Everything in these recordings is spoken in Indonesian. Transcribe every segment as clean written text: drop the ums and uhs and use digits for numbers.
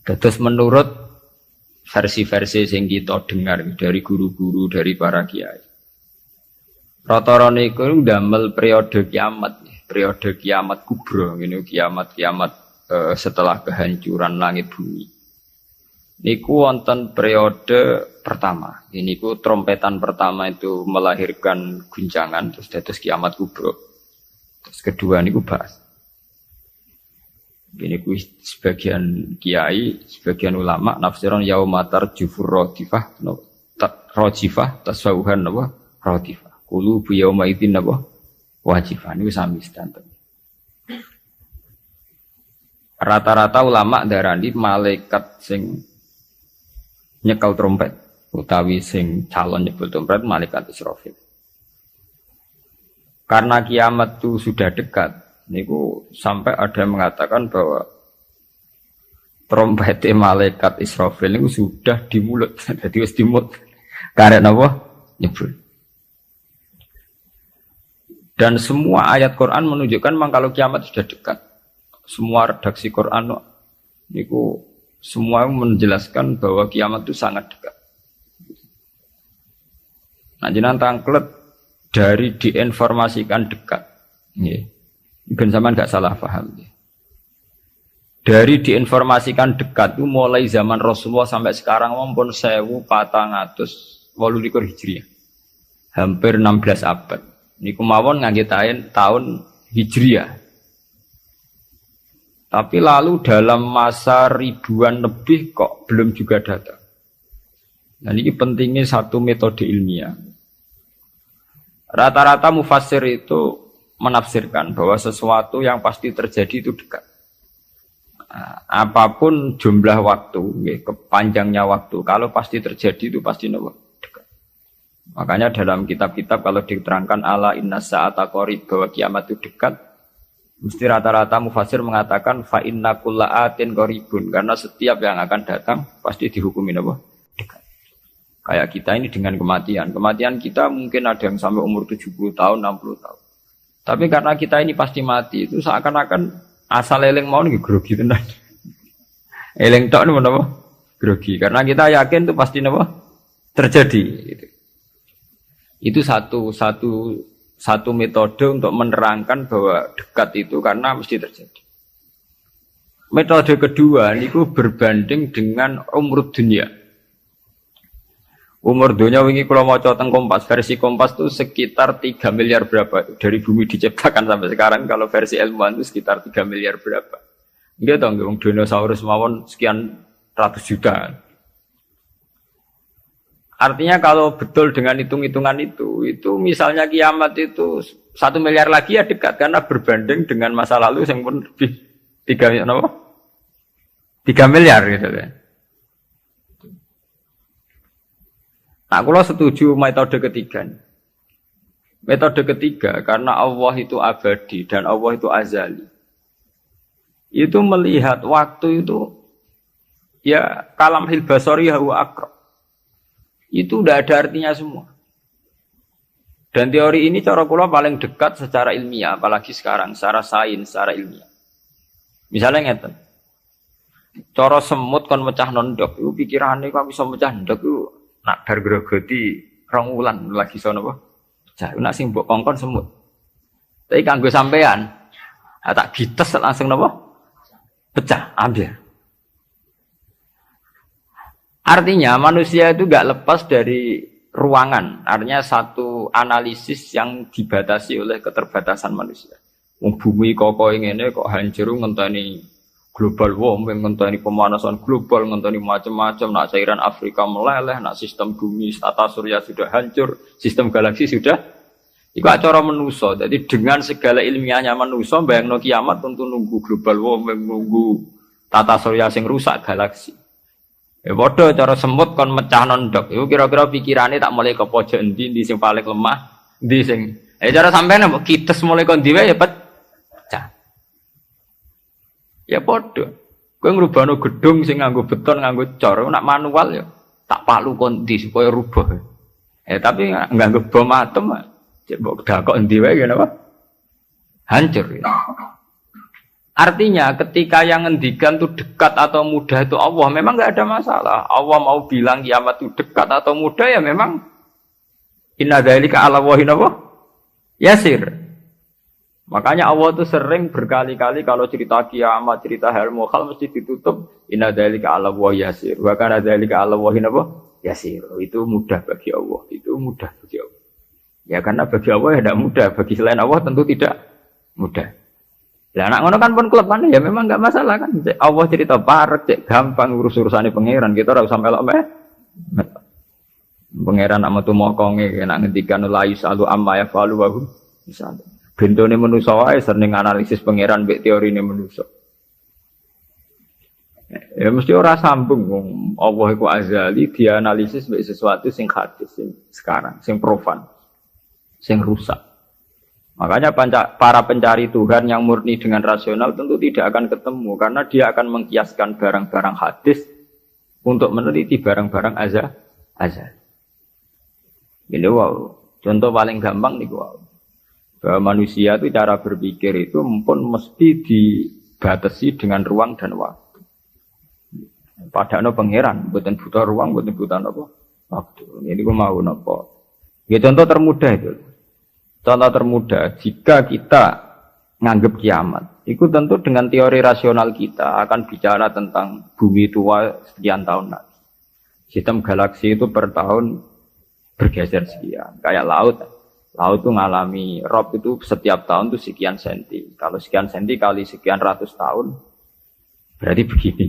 Terus menurut versi-versi yang kita dengar dari guru-guru, dari para kiai, rata-rata niku ndamel periode kiamat kubra, ini kiamat setelah kehancuran langit bumi. Niku wonten periode pertama. Ini ku trompetan pertama itu melahirkan guncangan, terus dados kiamat kubra. Terus kedua niku bahas. Ini ku sebagian kiai, sebagian ulama nafsiran yaumatar jufur rodifah, rojifah tasawuhan napa rodifah. Kulu bu yauma idzin napa wajifah. Niku sami sedanten. Rata-rata ulama darani malaikat sing nyekel trompet utawi sing calon nyebul trompet malaikat Israfil. Karena kiamat itu sudah dekat, niku sampai ada yang mengatakan bahwa trompet malaikat Israfil niku sudah di mulut, jadi wis di mulut. Karena apa? Nyebul. Dan semua ayat Quran menunjukkan memang kalau kiamat sudah dekat. Semua redaksi Quran niku semua menjelaskan bahwa kiamat itu sangat dekat. Nah, jenengan tangklet dari diinformasikan dekat. Nggih. Ben sampean enggak salah paham. Dari diinformasikan dekat itu mulai zaman Rasulullah sampai sekarang pun 1428 Hijriah. Hampir 16 abad. Niku mawon ngangge tahun Hijriah. Tapi lalu dalam masa ribuan lebih kok belum juga datang. Nah ini pentingnya satu metode ilmiah. Rata-rata mufassir itu menafsirkan bahwa sesuatu yang pasti terjadi itu dekat. Nah, apapun jumlah waktu, kepanjangnya waktu, kalau pasti terjadi itu pasti dekat. Makanya dalam kitab-kitab kalau diterangkan ala inna sa'ata qarib bahwa kiamat itu dekat, mesti rata-rata mufassir mengatakan fa inna kulla atin qaribun, karena setiap yang akan datang pasti dihukumi dekat. Kayak kita ini dengan kematian. Kematian kita mungkin ada yang sampai umur 70 tahun, 60 tahun. Tapi karena kita ini pasti mati, itu seakan-akan asal eling mau nih grogi tenan. Eling tok niku napa? Grogi. Karena kita yakin itu pasti terjadi gitu. Itu satu metode untuk menerangkan bahwa dekat itu karena mesti terjadi. Metode kedua niku berbanding dengan umur dunia. Umur dunia wingi kula maca teng Kompas, versi Kompas itu sekitar 3 miliar berapa dari bumi diciptakan sampai sekarang, kalau versi ilmuwan itu sekitar 3 miliar berapa. Nggih to nggih wong dinosaurus mawon sekian ratus juta. Artinya kalau betul dengan hitung-hitungan itu misalnya kiamat itu 1 miliar lagi ya dekat, karena berbanding dengan masa lalu yang pun lebih 3 miliar gitu kan. Nah, kalau setuju metode ketiga. Metode ketiga karena Allah itu abadi dan Allah itu azali. Itu melihat waktu itu ya kalamhil basari huwa aqrab. Itu tidak ada artinya semua. Dan teori ini cara kula paling dekat secara ilmiah, apalagi sekarang secara sains, secara ilmiah. Misalnya ngeten. Cara semut kon mecah nondok, itu pikirane kok bisa mecah nondok itu nak dar grogoti 2 wulan lagi sono apa? Cah, nak sing mbok kongkon semut. Tapi kanggo sampean, tak gites langsung napa? Pecah, ambil. Artinya manusia itu enggak lepas dari ruangan. Artinya satu analisis yang dibatasi oleh keterbatasan manusia. Wong bumi kok ngene kok hancur ngenteni global warming, ngenteni pemanasan global, ngenteni macam-macam, nak cairan Afrika meleleh, nak sistem bumi tata surya sudah hancur, sistem galaksi sudah. Iku acara manusa. Jadi dengan segala ilmiahnya manusa bayangno kiamat tentu nunggu global warming, nunggu tata surya sing rusak galaksi. Padha cara semut kon mecah nondok. Iku kira-kira pikirane tak mulai ke pojok endi sing paling lemah, endi sing. Cara sampean kites mulai kon diwe ya pecah. Ya padha. Kowe ngrubahno gedung sing nganggo beton, nganggo cor, nak manual ya tak palu kon ndi supaya rubah. Tapi nganggo bom atom, cek mbok dakok endi wae ngene apa? Hancur ya. Artinya ketika yang ngendikan itu dekat atau mudah itu Allah, memang nggak ada masalah. Allah mau bilang kiamat itu dekat atau mudah ya memang inna dzalika 'ala Allahi yasir. Makanya Allah itu sering berkali-kali kalau cerita kiamat, cerita hal mukhal mesti ditutup inna dzalika 'ala Allahi yasir. Wa kana dzalika 'ala Allahi yasir. Itu mudah bagi Allah, itu mudah bagi Allah. Ya karena bagi Allah ya tidak mudah, bagi selain Allah tentu tidak mudah. Lah anak ngono kan pun klepan ya memang enggak masalah kan. Allah cerita parek cek gampang urus-urusane pangeran. Kita ora usah melok meh. Pangeran nak metu mokonge nek ngendikan la yusalu amma yafalu wa hum misal. Bentone manusa wae sering analisis pangeran mbek teorine manusa. Ya mesti ora sambung wong Allah iku azali dianalisis mbek sesuatu sing hadis sing sekarang, sing profan, sing rusak. Makanya para pencari Tuhan yang murni dengan rasional tentu tidak akan ketemu karena dia akan mengkiaskan barang-barang hadis untuk meneliti barang-barang azal. Ini wow, contoh paling gampang nih wow. Bahwa manusia itu cara berpikir itu pun mesti dibatasi dengan ruang dan waktu. Padahal pangeran, bukan butuh ruang, bukan butuh apa waktu. Ini gue mau apa? Ya contoh termudah itu. Contoh termudah, jika kita nganggap kiamat, itu tentu dengan teori rasional kita akan bicara tentang bumi tua sekian tahun lagi. Sistem galaksi itu per tahun bergeser sekian. Kayak laut itu ngalami rob itu setiap tahun itu sekian senti. Kalau sekian senti kali sekian ratus tahun, berarti begini.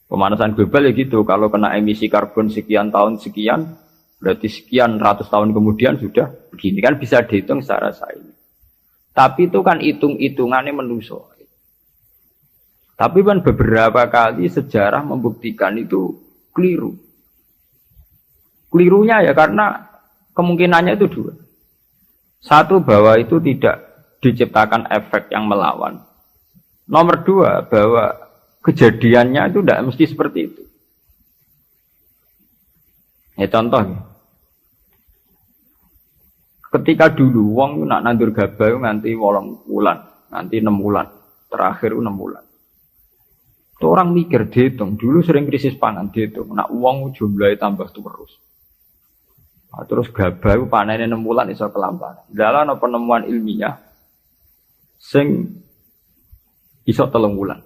Pemanasan global ya gitu, kalau kena emisi karbon sekian tahun sekian, berarti sekian ratus tahun kemudian sudah begini kan bisa dihitung secara sains. Tapi itu kan hitung-hitungannya manusia. Tapi kan beberapa kali sejarah membuktikan itu keliru. Kelirunya ya karena kemungkinannya itu dua. Satu bahwa itu tidak diciptakan efek yang melawan. Nomor dua bahwa kejadiannya itu tidak mesti seperti itu. Ya contoh. Ketika dulu wong nak nandur gabah nganti 8 bulan, nganti 6 bulan, terakhir 6 bulan. Itu orang mikir dihitung, dulu sering krisis pangan dihitung, nak uang jumlahnya tambah terus. Nah, terus gabah panennya 6 bulan iso kelamparan. Dalam penemuan ilmiah sing iso 3 bulan.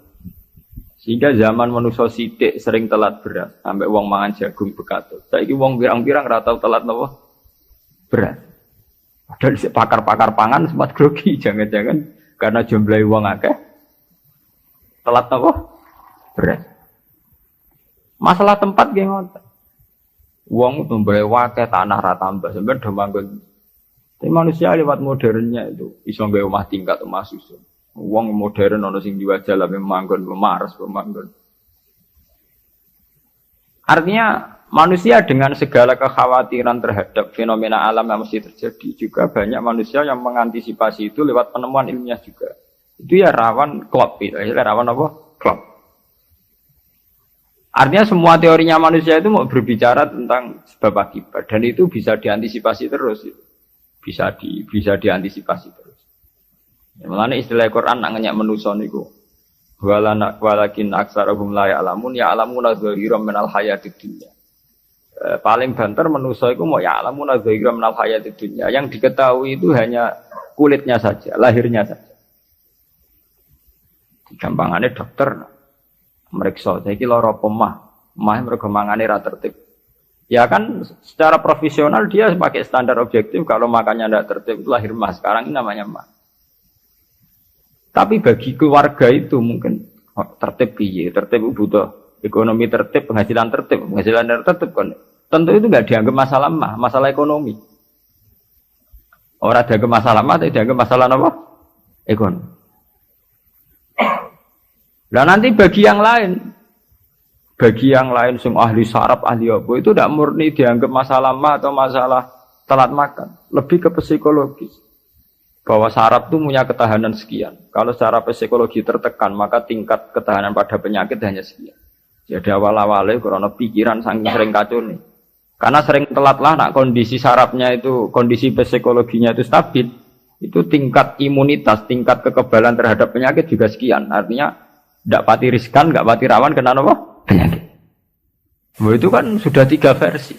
Sehingga zaman manusia sithik sering telat beras, sampai wong mangan jagung bekatut. Saiki wong pirang-pirang ra tau telat napa? Beras. Padahal pakar-pakar pangan sempat grogi, jangan-jangan karena jumlah uang akeh telat apa? Beras. Masalah tempat nggih ngoten. Uang tambah akeh tanah ra tambah, sampeyan do manggon. Tapi manusia lewat modernnya itu iso nggawe omah tingkat omah susun. Uang modern ana sing diwajah lah manggon memaras pemanggon. Artinya manusia dengan segala kekhawatiran terhadap fenomena alam yang mesti terjadi juga banyak manusia yang mengantisipasi itu lewat penemuan ilmiah juga. Itu ya rawan klop, rawan apa? Klop. Artinya semua teorinya manusia itu mau berbicara tentang sebab akibat dan itu bisa diantisipasi terus. Bisa diantisipasi terus. Ya, mulane istilah Quran nak ngenyak manusa niku. Walakin aksarahum la ya'lamun ya'lamuna dhahiran minal hayatid dunya. Paling banter manusia itu mau ya'lamuna dhahiran minal hayatid dunya. Yang diketahui itu hanya kulitnya saja, lahirnya saja. Gampangannya dokter meriksa, saiki lara pemah mergo mangane ra tertib. Ya kan secara profesional dia pakai standar objektif kalau makannya tidak tertib itu lahir mah. Sekarang ini namanya mah. Tapi bagi keluarga itu mungkin tertib piye, tertib butuh ekonomi tertib, penghasilan tertib kan. Tentu itu enggak dianggap masalah mah, masalah ekonomi. Orang dianggap masalah mah, tapi dianggap masalah apa? Ekonomi. Nah nanti bagi yang lain sing ahli saraf, ahli apa itu tidak murni dianggap masalah mah atau masalah telat makan, lebih ke psikologis. Bahwa saraf itu punya ketahanan sekian. Kalau secara psikologi tertekan, maka tingkat ketahanan pada penyakit hanya sekian. Jadi awal-awalnya karena pikiran saking sering kacau nih. Karena sering telat lah, nak kondisi sarafnya itu, kondisi psikologinya itu stabil. Itu tingkat imunitas, tingkat kekebalan terhadap penyakit juga sekian. Artinya tidak pati riskan, tidak pati rawan kena apa? Penyakit. Itu kan sudah 3 versi.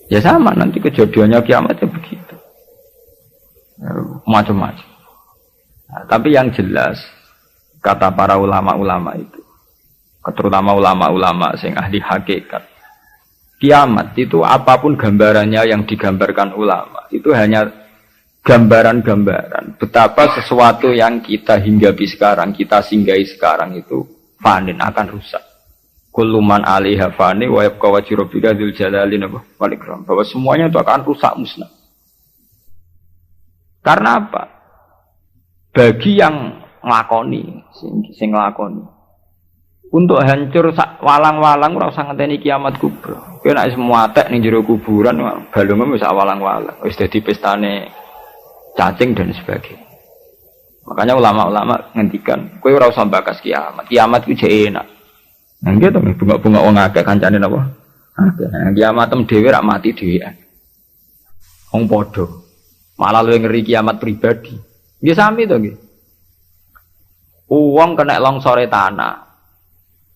Ya sama nanti kejadiannya kiamatnya begitu. Macam-macam. Nah, tapi yang jelas kata para ulama-ulama itu, terutama ulama-ulama sing ahli hakikat, kiamat itu apapun gambarannya yang digambarkan ulama itu hanya gambaran-gambaran betapa sesuatu yang kita hinggapi sekarang, kita singgahi sekarang itu fanin, akan rusak. Kullu man 'alaiha fani wa yabqa wajhu rabbika dzul jalali wal ikram. Bahwa semuanya itu akan rusak musnah. Karena apa? Bagi yang nglakoni, sing nglakoni. Untuk hancur walang-walang ora usah ngenteni kiamat kubra. Kowe nek semua tek ning jero kuburan balungmu wis walang-walang, wis dadi pestane cacing dan sebagainya. Makanya ulama-ulama ngendikan, kowe ora usah bakas kiamat. Kiamat ku jek enak. Nah gitu, bunga-bunga wong akeh kancane napa? Akeh. Kiamat tem dhewe rak mati dhewean. Wong padha. Malah luwih ngeri kiamat pribadi. Nggih sami to nggih. Wong kena longsore tanah.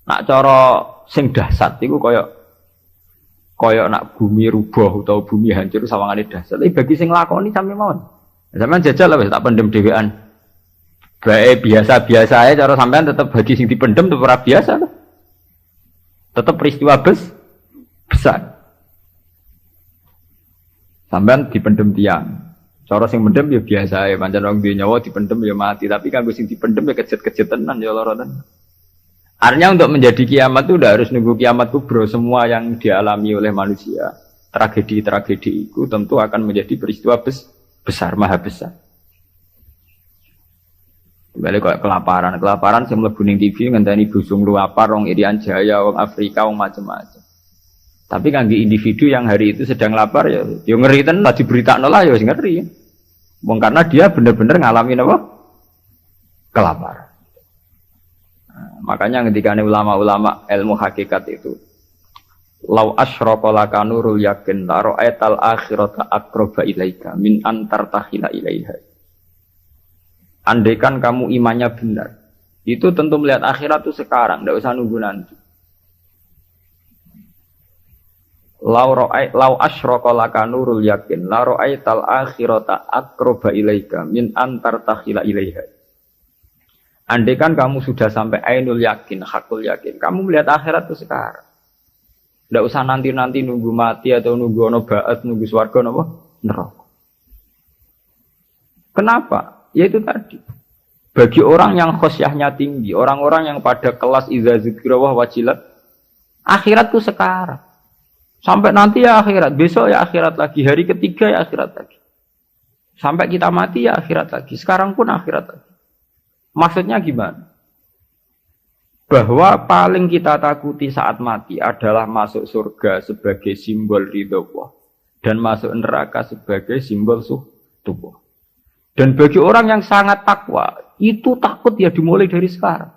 Nak cara sing dahsyat iku kaya nak bumi rubuh utawa bumi hancur sawangane dahsyat. Tapi bagi sing lakoni sami mawon. Sampeyan jajal lah wis tak pendem dhewean. Bae biasa-biasa ae cara sampean tetep bagi sing dipendem tetep ora biasa to. Tetap peristiwa besar. Sampean dipendem tiang. Cara sing mendem ya biasa ya, pancen wong duwe nyawa dipendem ya mati, tapi kanggo sing dipendem ya kejet-kejet tenan ya lara tenan. Artinya untuk menjadi kiamat itu udah harus nunggu kiamat kubro. Semua yang dialami oleh manusia, tragedi-tragedi itu tentu akan menjadi peristiwa besar, maha besar. Balik kok kelaparan sing mlebu ning TV ngenteni busung luapar wong Irian Jaya, wong Afrika, wong macam-macam. Tapi kangge individu yang hari itu sedang lapar ya ngeri tenan diberitakno lah ya wis ngeri. Wong karena dia benar-benar ngalamin apa? Kelaparan. Nah, makanya ketika ulama-ulama ilmu hakikat itu lau asyraqa laka nurul yakin la ra'aital akhirata aqraba ilaika min antar tahila ilaiha. Andaikan kamu imannya benar, itu tentu melihat akhirat itu sekarang, tidak usah nunggu nanti. Lau asyraqa laka nurul yakin, la ra'aital akhirata aqraba ilaika min antar takhila ilaiha. Andaikan kamu sudah sampai ainul yakin, hakul yakin, kamu melihat akhirat itu sekarang. Tidak usah nanti-nanti nunggu mati atau nunggu ono ba'at, nunggu swarga napa? Neraka. Kenapa? Ya itu tadi. Bagi orang yang khosyahnya tinggi, orang-orang yang pada kelas idza zikra wa wajilat, akhirat itu sekarang. Sampai nanti ya akhirat, besok ya akhirat lagi, hari ketiga ya akhirat lagi. Sampai kita mati ya akhirat lagi, sekarang pun akhirat lagi. Maksudnya gimana? Bahwa paling kita takuti saat mati adalah masuk surga sebagai simbol ridho Allah dan masuk neraka sebagai simbol tubuh. Dan bagi orang yang sangat takwa, itu takut ya dimulai dari sekarang.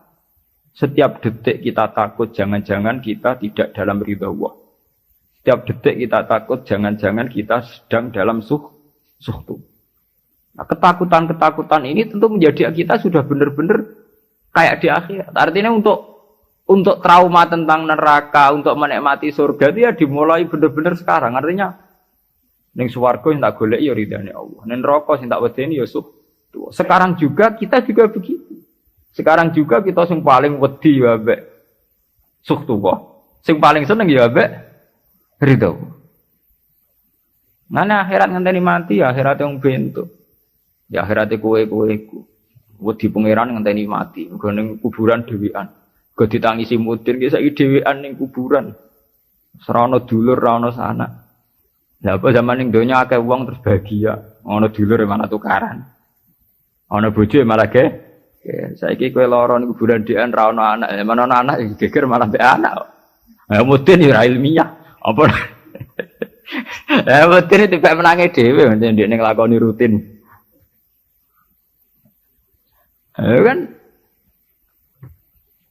Setiap detik kita takut, jangan-jangan kita tidak dalam ridha Allah. Setiap detik kita takut, jangan-jangan kita sedang dalam suhtu. Nah, ketakutan-ketakutan ini tentu menjadi kita sudah benar-benar kayak di akhirat. Artinya untuk trauma tentang neraka, untuk menikmati surga itu ya dimulai benar-benar sekarang. Artinya ning swarga sing tak golek ya ridane Allah. Ning neraka sing tak wedeni ya suhtu. Sekarang juga kita juga begitu. Sekarang juga kita sing paling wedi ya mbek suhtu kok. Sing paling seneng ya mbek ridho. Nana akhirat ngenteni mati ya akhirat yang bentuk. Ya akhirate kowe iku. Wedi pangeran ngenteni mati. Nggo ning kuburan dhewean. Go ditangisi mudin ki saiki dhewean ning kuburan. Ora ana dulur, ora ana sanak. Lah apa zaman ning donya akeh wong terus bahagia, ana dulur mana tukaran. Ana bojo malah ge. Saiki kowe lara ning kuburan dhewean ra ana anak, mana ana anak geger malah mbek anak. Ya mudin ya ilmiah. Apa? Mudin itu pek menange dhewe ndek ning lakoni rutin. Kan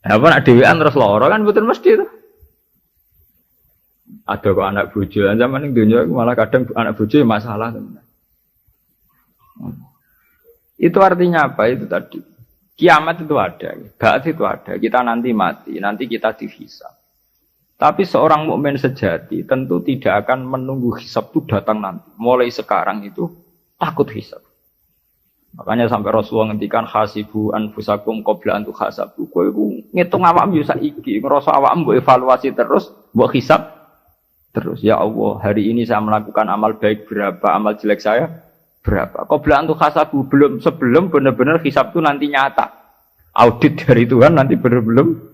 apa nak dhewean terus lara kan betul mesti itu. Ada kok anak bojo, zaman ning dunia malah kadang anak bojo masalah tenan. Itu artinya apa? Itu tadi. Kiamat itu ada, ba'ats itu ada. Kita nanti mati, nanti kita dihisab. Tapi seorang mukmin sejati tentu tidak akan menunggu hisab itu datang nanti. Mulai sekarang itu takut hisab. Makanya sampai Rasulullah ngendikan hasibu anfusakum qabla an tuhasabu. Kowe iku ngitung awakmu yo saiki, ngrasa awakmu mbok evaluasi terus, mbok hisab terus. Ya Allah, hari ini saya melakukan amal baik berapa, amal jelek saya berapa. Qabla an tuhasabu, sebelum benar-benar hisab itu nanti nyata. Audit dari Tuhan nanti belum.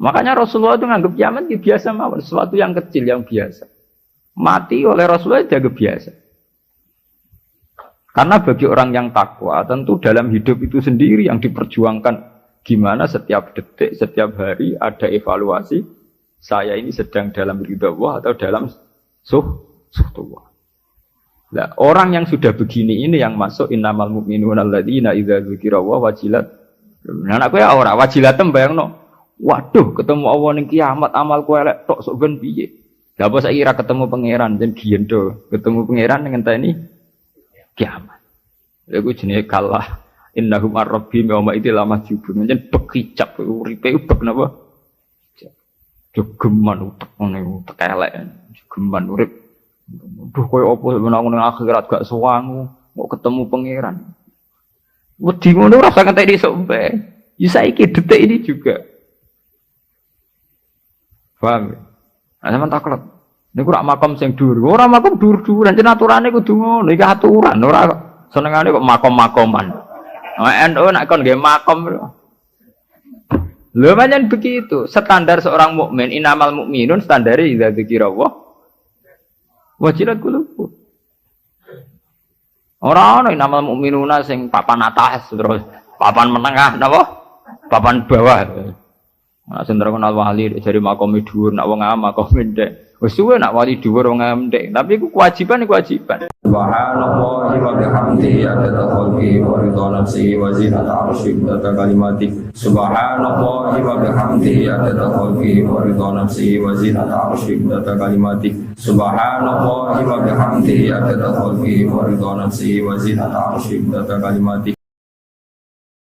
Makanya Rasulullah itu nganggap kiamat biasa mawon, sesuatu yang kecil yang biasa. Mati oleh Rasulullah dianggap biasa. Karena bagi orang yang takwa, tentu dalam hidup itu sendiri yang diperjuangkan gimana setiap detik, setiap hari ada evaluasi. Saya ini sedang dalam ridha Allah atau dalam suhtullah. Nah, orang yang sudah begini ini yang masuk innamal mu'minuna alladzina idza dzukirallahu wajilat. Nah, anak kowe ora wajilat bayangno. Waduh, ketemu Allah ning kiamat amal kowe elek tok sok ben piye. Lah apa saiki ra ketemu pangeran jen giendo, ketemu pangeran ngenteni kiamat. Iku jenenge kalah innahum ar-rabbihim yawma idzil lamahjubun. Jen bekicap uripe ubek napa? Jogeman utek ngene utek elek. Jogeman urip. Duh koyo apa menang ning akhirat gak suwangu, kok ketemu pangeran. Wedi ngono ora usah ngentek esuk mpe. Ya saiki detik ini juga. Paham? Nah, sampean taklet. Niku rak makam sing dhuwur. Ora makam dhuwur-dhuwuran, jen aturane kudu ngono. Iki aturan, ora senengane kok makom-makoman. NU nek kon nggih makom. Lho pancen begitu. Standar seorang mukmin, innamal mukminun standare idza dzikirallah wajilat qulubuhum. Ora ana innamal mukminuna sing papan atas terus papan menengah napa? Papan bawah. Nek sing terkenal wali dari makom dhuwur, nek wong am makom ndek. Wis suwe nek wali dhuwur wong am ndek, tapi iku kewajiban. Subhanallah wa bihamdihi adada khalqi wa ridha nafsihi wa zinata 'arsyihi wa kalimati. Subhanallah wa bihamdihi adada khalqi wa ridha nafsihi wa zinata 'arsyihi wa kalimati. Subhanallah wa bihamdihi adada khalqi wa ridha nafsihi wa zinata 'arsyihi wa kalimati.